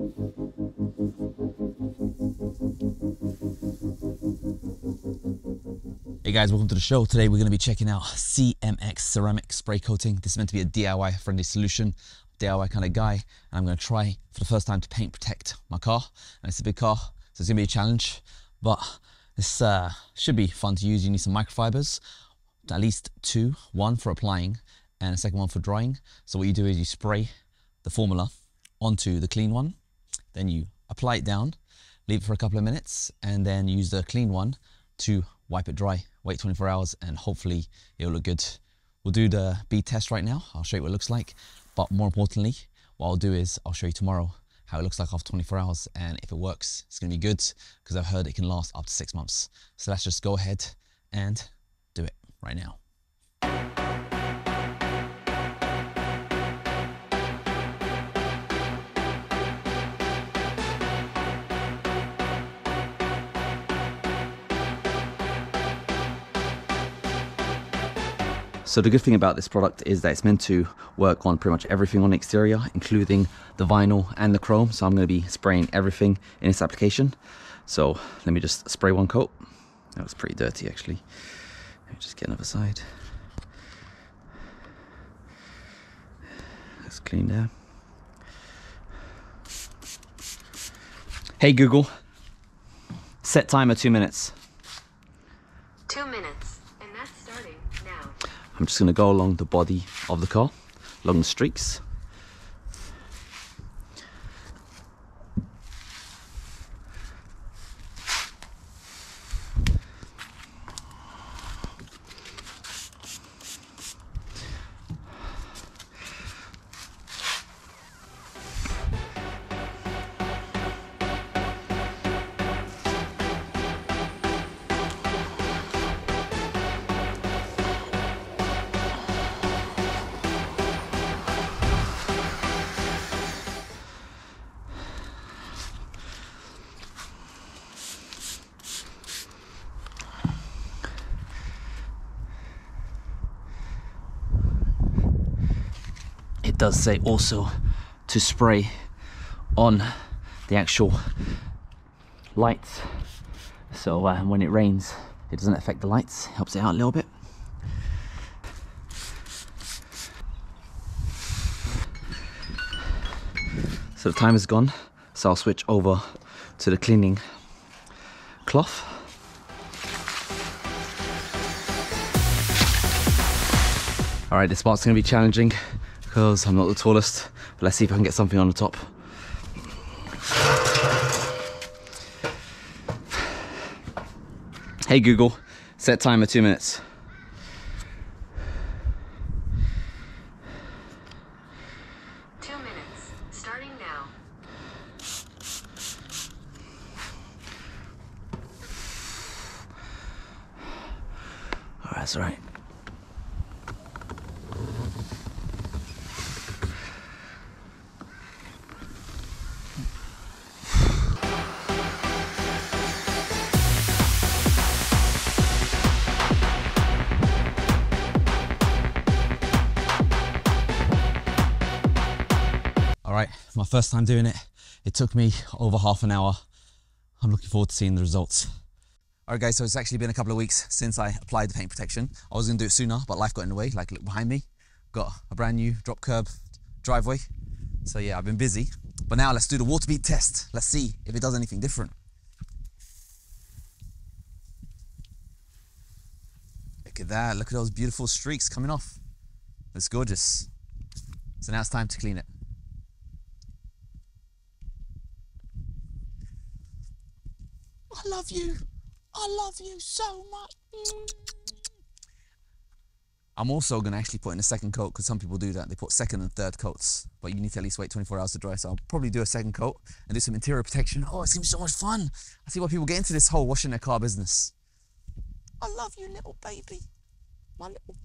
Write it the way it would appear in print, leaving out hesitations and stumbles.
Hey guys, welcome to the show. Today we're going to be checking out CMX ceramic spray coating. This is meant to be a DIY friendly solution, DIY kind of guy, and I'm going to try for the first time to paint protect my car. And it's a big car, so it's going to be a challenge, but this should be fun to use. You need some microfibers, at least two, one for applying and a second one for drying. So what you do is you spray the formula onto the clean one, then you apply it down, leave it for a couple of minutes, and then use the clean one to wipe it dry. Wait 24 hours and hopefully it'll look good. We'll do the bead test right now. I'll show you what it looks like, but more importantly, what I'll do is I'll show you tomorrow how it looks like after 24 hours, and if it works, it's gonna be good because I've heard it can last up to 6 months. So let's just go ahead and do it right now. So the good thing about this product is that it's meant to work on pretty much everything on the exterior, including the vinyl and the chrome. So I'm going to be spraying everything in this application. So let me just spray one coat. That was pretty dirty actually. Let me just get another side. That's clean there. Hey Google, set timer 2 minutes. 2 minutes, and that's starting now. I'm just going to go along the body of the car, along the streaks. It does say also to spray on the actual lights, so when it rains it doesn't affect the lights, helps it out a little bit. So the time is gone, so I'll switch over to the cleaning cloth. Alright, this part's going to be challenging because I'm not the tallest, but let's see if I can get something on the top. Hey Google, set timer 2 minutes. Starting now. Alright, that's alright. Alright, my first time doing it. It took me over half an hour. I'm looking forward to seeing the results. Alright guys, so it's actually been a couple of weeks since I applied the paint protection. I was going to do it sooner, but life got in the way. Like, look behind me. Got a brand new drop curb driveway. So yeah, I've been busy. But now let's do the water bead test. Let's see if it does anything different. Look at that. Look at those beautiful streaks coming off. It's gorgeous. So now it's time to clean it. I love you. I love you so much. I'm also going to actually put in a second coat because some people do that. They put second and third coats, but you need to at least wait 24 hours to dry. So I'll probably do a second coat and do some interior protection. Oh, it's going to be so much fun. I see why people get into this whole washing their car business. I love you, little baby. My little...